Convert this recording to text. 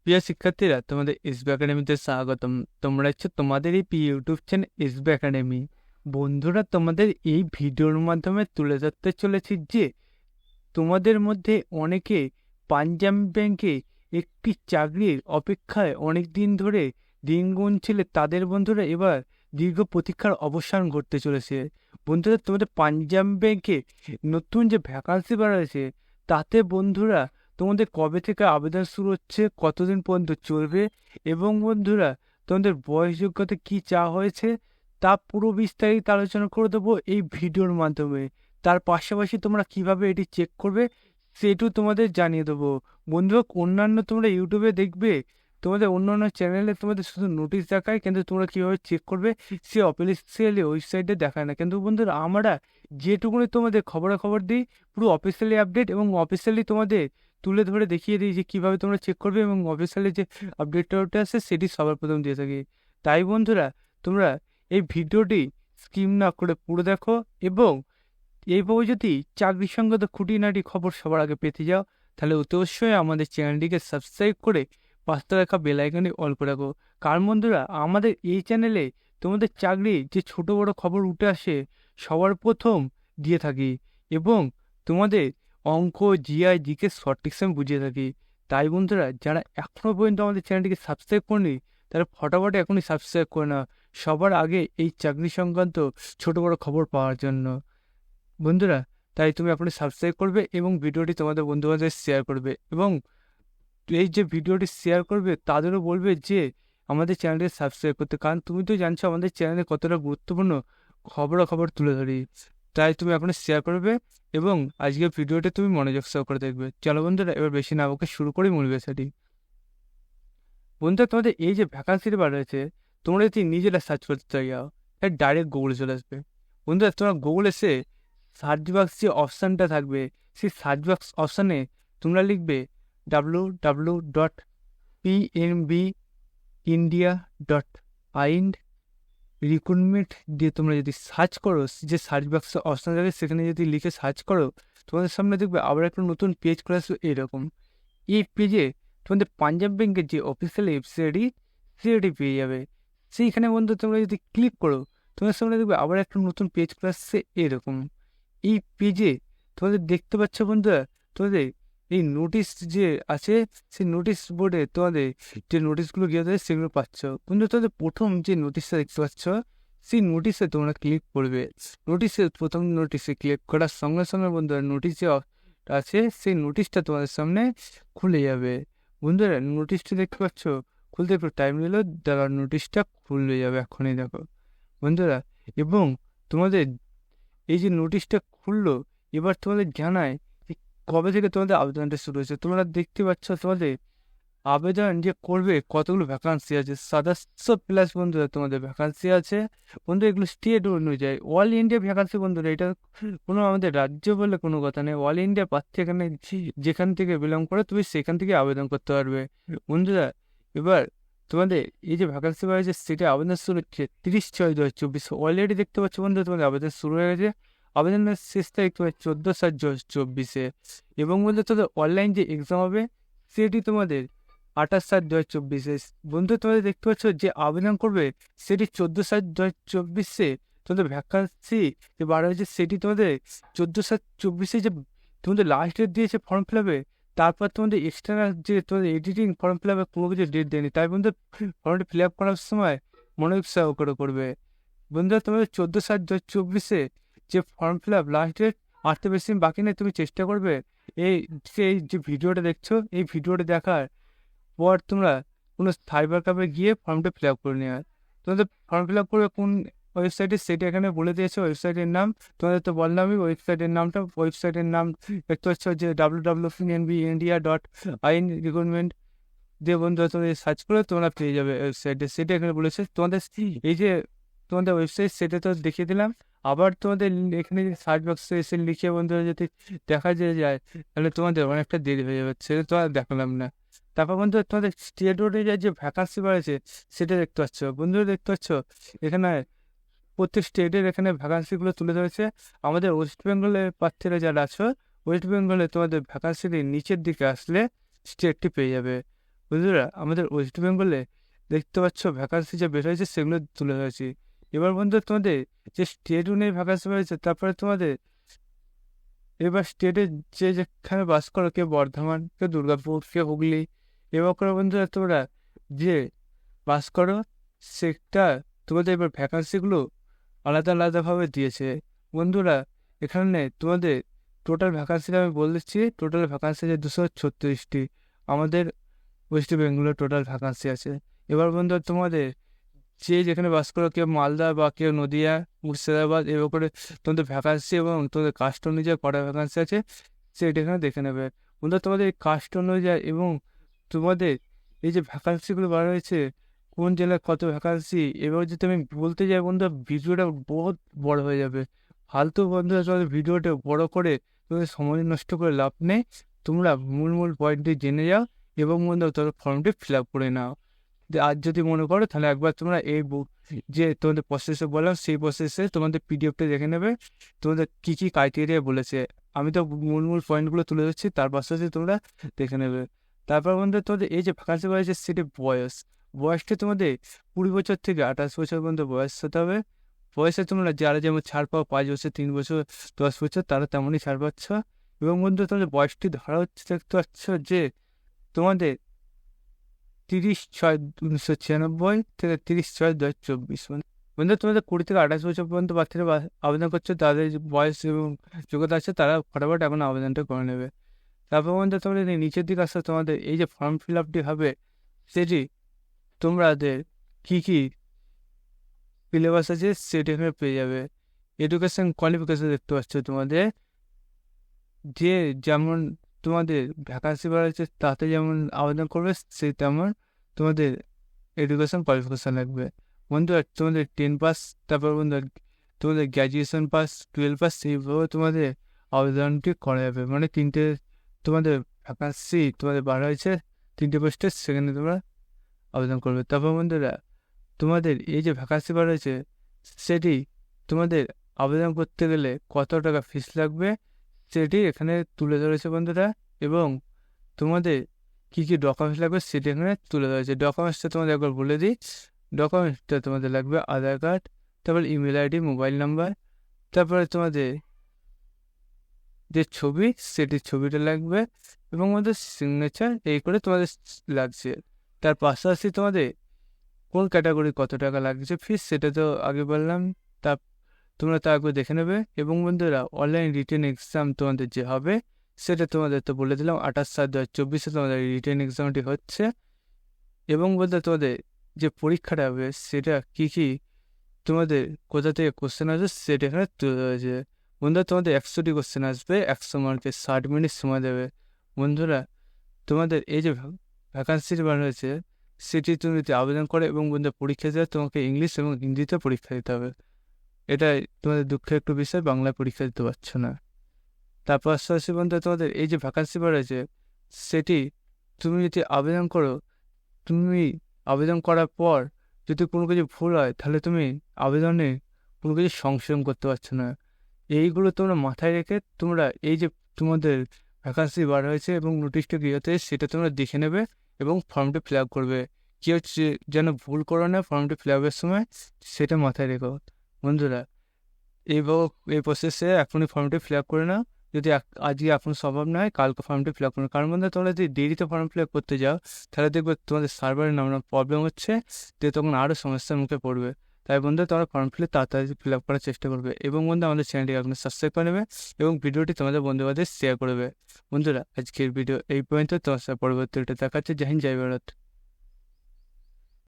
প্রিয় শিক্ষার্থীরা, তোমাদের এসবি একাডেমিতে স্বাগতম। তোমরা হচ্ছে তোমাদের এই ইউটিউব চ্যানেল এসবি একাডেমি। বন্ধুরা, তোমাদের এই ভিডিওর মাধ্যমে তুলে ধরতে চলেছি যে তোমাদের মধ্যে অনেকে পাঞ্জাব ব্যাংকে একটি চাকরির অপেক্ষায় অনেক দিন ধরে দিন গুনছিলে। তাদের বন্ধুরা এবার দীর্ঘ প্রতীক্ষার অবসান ঘটতে চলেছে। বন্ধুরা, তোমাদের পাঞ্জাব ব্যাংকে নতুন যে ভ্যাকান্সি বাড়াচ্ছে, তাতে বন্ধুরা তোমাদের কবে থেকে আবেদন শুরু হচ্ছে, কতদিন পর্যন্ত চলবে, এবং বন্ধুরা তোমাদের বয়স যোগ্যতা কী চাওয়া হয়েছে, তা পুরো বিস্তারিত আলোচনা করে দেবো এই ভিডিওর মাধ্যমে। তার পাশাপাশি তোমরা কিভাবে এটি চেক করবে সেটাও তোমাদের জানিয়ে দেবো। বন্ধুরা, অন্যান্য তোমরা ইউটিউবে দেখবে তোমাদের অন্যান্য চ্যানেলে তোমাদের শুধু নোটিশ দেখায়, কিন্তু তোমরা কীভাবে চেক করবে সে অফিসিয়ালি ওয়েবসাইটে দেখায় না। কিন্তু বন্ধুরা, আমরা যেটুকুনি তোমাদের খবরাখবর দিই পুরো অফিসিয়ালি আপডেট এবং অফিসিয়ালি তোমাদের তুলে ধরে দেখিয়ে দিই যে কীভাবে তোমরা চেক করবে, এবং অফিসিয়ালি যে আপডেটটা ওটা আছে সেটি সবার প্রথম দিয়ে থাকি। তাই বন্ধুরা, তোমরা এই ভিডিওটি স্কিপ না করে পুরো দেখো, এবং এইভাবে যদি চাকরি সংক্রান্ত খুঁটিনাটি খবর সবার আগে পেতে যাও, তাহলে অতি অবশ্যই আমাদের চ্যানেলটিকে সাবস্ক্রাইব করে পাশে রাখা বেল আইকনে অল করে রাখো। কারণ বন্ধুরা, আমাদের এই চ্যানেলে তোমাদের চাকরি যে ছোট বড় খবর উঠে আসে সবার প্রথম দিয়ে থাকি, এবং তোমাদের অঙ্ক, জিআই, জিকে সঠিক সময় বুঝিয়ে থাকি। তাই বন্ধুরা, যারা এখনও পর্যন্ত আমাদের চ্যানেলটিকে সাবস্ক্রাইব করেনি তারা ফটাফট এখনই সাবস্ক্রাইব করে নাও, সবার আগে এই চাকরি সংক্রান্ত ছোট বড় খবর পাওয়ার জন্য। বন্ধুরা, তাই তুমি আপনি সাবস্ক্রাইব করবে এবং ভিডিওটি তোমাদের বন্ধুবান্ধব শেয়ার করবে, এবং এই যে ভিডিওটি শেয়ার করবে তাদেরও বলবে যে আমাদের চ্যানেলটি সাবস্ক্রাইব করতে। কারণ তুমি তো জানছো আমাদের চ্যানেলে কতটা গুরুত্বপূর্ণ খবরাখবর তুলে ধরি। তাই তুমি এখন শেয়ার করবে এবং আজকের ভিডিওটা তুমি মনোযোগ সহকারে দেখবে। চলো বন্ধুরা, এবার বেশি না বকে শুরু করি মূল বিষয়টি। বন্ধুরা, তোমাদের এই যে ভ্যাকান্সিটি বার হয়েছে, তোমরা যদি নিজেরা সার্চ করতে চাও ডাইরেক্ট গুগলে চলে আসবে। বন্ধুরা, তোমরা গুগলে এসে সার্চ বক্স যে অপশানটা থাকবে সেই সার্চ বক্স অপশানে তোমরা লিখবে www.pnbindia.in রিক্রুটমেন্ট দিয়ে তোমরা যদি সার্চ করো, যে সার্চ বক্স অপশান থাকবে সেখানে যদি লিখে সার্চ করো, তোমাদের সামনে দেখবে আবার একটা নতুন পেজ করে আসবে এরকম। এই পেজে তোমাদের পাঞ্জাব ব্যাংকের যে অফিসিয়াল ওয়েবসাইটটি সেটি পেয়ে যাবে। সেইখানে বন্ধু তোমরা যদি ক্লিক করো, তোমাদের সামনে দেখবে আবার একটা নতুন পেজ করে আসছে এরকম। এই পেজে তোমাদের দেখতে পাচ্ছ বন্ধুরা, তোমাদের এই নোটিশ যে আছে সেই নোটিশ বোর্ডে তোমাদের যে নোটিশগুলো গিয়ে দেয় সেগুলো পাচ্ছ। বন্ধু, তোমাদের প্রথম যে নোটিশটা দেখতে পাচ্ছ সেই নোটিশে তোমরা ক্লিক করবে। প্রথম নোটিশে ক্লিক করার সঙ্গে সঙ্গে বন্ধুরা নোটিশ যে আছে সেই নোটিশটা তোমাদের সামনে খুলে যাবে। বন্ধুরা, নোটিশটা দেখতে পাচ্ছ, খুলতে একটু টাইম নিলেও দেওয়ার নোটিশটা খুলে যাবে এখনই, দেখো বন্ধুরা। এবং তোমাদের এই যে নোটিশটা খুললো, এবার তোমাদের জানায় কবে থেকে তোমাদের আবেদনটা শুরু হয়েছে। তোমরা দেখতে পাচ্ছ তোমাদের আবেদন যে করবে কতগুলো ভ্যাকান্সি আছে, 700+ বন্ধুরা তোমাদের ভ্যাকান্সি আছে। বন্ধু, এগুলো স্টেট অনুযায়ী অল ইন্ডিয়া ভ্যাকান্সি বন্ধুরা, এটা কোনো আমাদের রাজ্য বলে কোনো কথা নেই। অল ইন্ডিয়া প্রার্থী এখানে যেখান থেকে বিলং করে তুমি সেখান থেকে আবেদন করতে পারবে। বন্ধুরা, এবার তোমাদের এই যে ভ্যাকান্সি বাড়ছে সেটা আবেদন শুরু হচ্ছে 30/6/2024। অলরেডি দেখতে পাচ্ছ বন্ধু তোমাদের আবেদন শুরু হয়ে গেছে। আবেদনের শেষ তারিখ তোমার 14/7/2024। এবং বন্ধু, তোমাদের অনলাইন যে এক্সাম হবে সেটি তোমাদের 28/7/2024। বন্ধু, তোমাদের দেখতে পাচ্ছ যে আবেদন করবে সেটি 14/7/2024। তোমাদের ভ্যাকান্সি যে বার হয়েছে সেটি তোমাদের 14/7/24 যে তোমাদের লাস্ট ডেট দিয়েছে ফর্ম ফিল আপে, তারপর তোমাদের এক্সটার্নাল যে তোমাদের এডিটিং ফর্ম ফিল আপে কোনো কিছু ডেট দেয়নি। তাই বন্ধু, ফর্মটি ফিল আপ করার সময় মনোযোগ সহকারে করবে। বন্ধুরা, তোমাদের 14/7/2024 যে form fill up last date, আসতে বেশি দিন বাকি নেই। তুমি চেষ্টা করবে এই যে ভিডিওটা দেখছো এই ভিডিওটা দেখার পর তোমরা কোনো সাইবার ক্যাফে গিয়ে ফর্মটা ফিল আপ করে নেওয়া। তোমাদের ফর্ম ফিল আপ করবে কোন ওয়েবসাইটে সেটা এখানে বলে দিয়েছে। ওয়েবসাইটের নাম তোমাদের তো বললামই, ওয়েবসাইটের নাম দেখতে পাচ্ছ যে www.pnbindia.in রিক্রুটমেন্ট দিয়ে বন্ধুরা তোমাদের সার্চ করে তোমরা পেয়ে যাবে ওয়েবসাইটে। সেটা এখানে বলেছে তোমাদের এই যে তোমাদের ওয়েবসাইট সেটা তো দেখিয়ে দিলাম। আবার তোমাদের এখানে সার্চ বক্সে এসে লিখে বন্ধুরা যদি দেখা যায় তাহলে তোমাদের অনেকটা দেরি হয়ে যাবে, সেটা তো আর দেখালাম না। তারপর বন্ধুরা, তোমাদের স্টেট অনুযায়ী যে ভ্যাকান্সি বাড়েছে সেটা দেখতে পাচ্ছ। বন্ধুরা, দেখতে পাচ্ছ এখানে প্রত্যেক স্টেটের এখানে ভ্যাকান্সিগুলো তুলে ধরেছে। আমাদের ওয়েস্ট বেঙ্গলের প্রার্থীরা যারা আছো, ওয়েস্ট বেঙ্গলে তোমাদের ভ্যাকান্সিটি নিচের দিকে আসলে স্টেটটি পেয়ে যাবে। বন্ধুরা আমাদের ওয়েস্ট বেঙ্গলে দেখতে পাচ্ছ ভ্যাকান্সি যে বের হয়েছে সেগুলো তুলে ধরেছি। এবার বন্ধু তোমাদের যে স্টেট অনুযায়ী ভ্যাকান্সি বেরোচ্ছে, তারপরে তোমাদের এবার স্টেটে যে যেখানে বাস করো, কেউ বর্ধমান, কেউ দুর্গাপুর, কেউ হুগলি, এবার করে বন্ধুরা তোমরা যে বাস করো সেটা তোমাদের এবার ভ্যাকান্সিগুলো আলাদা আলাদাভাবে দিয়েছে। বন্ধুরা এখানে তোমাদের টোটাল ভ্যাকান্সিটা আমি বলে দিচ্ছি। টোটাল ভ্যাকান্সি আছে 236টি আমাদের ওয়েস্ট বেঙ্গলের টোটাল ভ্যাকান্সি আছে। এবার বন্ধুরা তোমাদের যে যেখানে বাস করো, কেউ মালদা বা কেউ নদিয়া, মুর্শিদাবাদ, এবার করে তোমাদের ভ্যাকান্সি এবং তোমাদের কাস্ট অনুযায়ী কটা ভ্যাকান্সি আছে সেটা এখানে দেখে নেবে। বন্ধুরা তোমাদের এই কাস্ট অনুযায়ী এবং তোমাদের এই যে ভ্যাকান্সিগুলো বার হয়েছে কোন জেলায় কত ভ্যাকান্সি, এবার যদি আমি বলতে যাই বন্ধুরা ভিডিওটা বহুত বড় হয়ে যাবে। ফালতু বন্ধুরা তোমাদের ভিডিওটা বড় করে তোমাদের সময় নষ্ট করে লাভ নেই। তোমরা মূল মূল পয়েন্টটি জেনে যাও এবং বন্ধুরা তোমরা ফর্মটি ফিল আপ করে নাও। আজ যদি মনে করো তাহলে একবার তোমরা এই যে তোমাদের প্রসেসে বললাম সেই প্রসেসে তোমাদের পিডিএফটা দেখে নেবে, তোমাদের কী কী ক্রাইটেরিয়া বলেছে। আমি তো মূল মূল পয়েন্টগুলো তুলে দিচ্ছি, তার পাশাপাশি তোমরা দেখে নেবে। তারপর বন্ধু তোমাদের এই যে ভ্যাকান্সি রয়েছে সেটি বয়সটা তোমাদের 20 বছর থেকে 28 বছর পর্যন্ত বয়স হতে হবে। বয়সে তোমরা যারা যেমন ছাড় পাও 5 বছর, 3 বছর, 10 বছর, তারা তেমনই ছাড় পাচ্ছ। এবং বন্ধু তোমাদের বয়সটি ধরা হচ্ছে দেখতে পাচ্ছ যে তোমাদের 30/6/1996 থেকে 30/6/2024। বন্ধু তোমাদের 20 থেকে 28 বছর পর্যন্ত বাচ্চারা আবেদন করছে, তাদের যে বয়স এবং যোগ্যতা আছে তারা ফটাফট এখন আবেদনটা করে নেবে। তারপর বন্ধু তোমাদের এই নিচের দিকে আসলে তোমাদের এই যে ফর্ম ফিল আপটি হবে সেটি তোমাদের কী কী সিলেবাস আছে সেটা এখানে পেয়ে যাবে। এডুকেশন কোয়ালিফিকেশন দেখতে পাচ্ছ তোমাদের যে যেমন তোমাদের ভ্যাকান্সি বাড়াচ্ছে তাতে যেমন আবেদন করবে সেই তেমন তোমাদের এডুকেশন কোয়ালিফিকেশান লাগবে। বন্ধু তোমাদের 10 পাস, তারপর বন্ধু তোমাদের গ্র্যাজুয়েশন পাস, 12 পাস, সেইভাবে তোমাদের আবেদনটি করা যাবে। মানে 3টে তোমাদের ভ্যাকান্সি তোমাদের বার হয়েছে, 3টে পোস্টে, সেখানে তোমরা আবেদন করবে। তারপর বন্ধুরা তোমাদের এই যে ভ্যাকান্সি বার হয়েছে সেটি তোমাদের আবেদন করতে গেলে কত টাকা ফিস লাগবে সেটি এখানে তুলে ধরেছে বন্ধুরা। এবং তোমাদের কী কী ডকুমেন্টস লাগবে সেটি এখানে তুলে ধরেছে। ডকুমেন্টসটা তোমাদের একবার বলে দিই। ডকুমেন্টসটা তোমাদের লাগবে আধার কার্ড, তারপর ইমেল আইডি, মোবাইল নাম্বার, তারপরে তোমাদের যে ছবি সেটির ছবিটা লাগবে এবং আমাদের সিগনেচার, এই করে তোমাদের লাগছে। তার পাশাপাশি তোমাদের কোন ক্যাটাগরি কত টাকা লাগছে ফিস সেটা তো আগে বললাম, তা তোমরা তা একবার দেখে নেবে। এবং বন্ধুরা অনলাইন রিটেন এক্সাম তোমাদের যে হবে সেটা তোমাদের তো বলে দিলাম 28/7/2024 তোমাদের রিটেন এক্সামটি হচ্ছে। এবং বলতে তোমাদের যে পরীক্ষাটা হবে সেটা কী কী তোমাদের কোথা থেকে কোশ্চেন আসবে সেটা এখানে তুলে ধরেছে। বন্ধুরা তোমাদের 100টি কোশ্চেন আসবে, 100 মার্কে 60 মিনিট সময় দেবে। বন্ধুরা তোমাদের এই যে ভ্যাকান্সির বার হয়েছে সেটি তুমি যদি আবেদন করে এবং বন্ধুরা পরীক্ষা দেওয়া তোমাকে ইংলিশ এবং হিন্দিতে পরীক্ষা দিতে হবে। এটাই তোমাদের দুঃখের একটু বিষয়, বাংলায় পরীক্ষা দিতে পারছো না। তার পাশাপাশি বন্ধুরা তোমাদের এই যে ভ্যাকান্সি বার হয়েছে সেটি তুমি যদি আবেদন করো, তুমি আবেদন করার পর যদি কোনো কিছু ভুল হয় তাহলে তুমি আবেদনে কোনো কিছু সংশোধন করতে পারছো না। এইগুলো তোমরা মাথায় রেখে তোমরা এই যে তোমাদের ভ্যাকান্সি বার হয়েছে এবং নোটিশটা কী হতে সেটা তোমরা দেখে নেবে এবং ফর্মটা ফিল আপ করবে। কী হচ্ছে যেন ভুল করো না ফর্মটা ফিল আপের সময়, সেটা মাথায় রেখো। বন্ধুরা এই প্রসেসে এখনই ফর্মটি ফিল আপ করে নাও। যদি আজকে এখন সম্ভব নয় কালকে ফর্মটি ফিল আপ করো, কারণ বন্ধু তোমরা যদি দেরিতে ফর্ম ফিল আপ করতে যাও তাহলে দেখবে তোমাদের সার্ভারের নানা প্রবলেম হচ্ছে, তো তখন আরও সমস্যার মুখে পড়বে। তাই বন্ধু তোমরা ফর্ম তাড়াতাড়ি ফিল আপ করার চেষ্টা করবে এবং বন্ধু আমাদের চ্যানেলটিকে এখন সাবস্ক্রাইব করে নেবে এবং ভিডিওটি তোমাদের বন্ধুবান্ধব শেয়ার করবে। বন্ধুরা আজকের ভিডিও এই পর্যন্ত, তোমার সাথে পরবর্তী দেখাচ্ছে। জয় হিন্দ, জয় ভারত।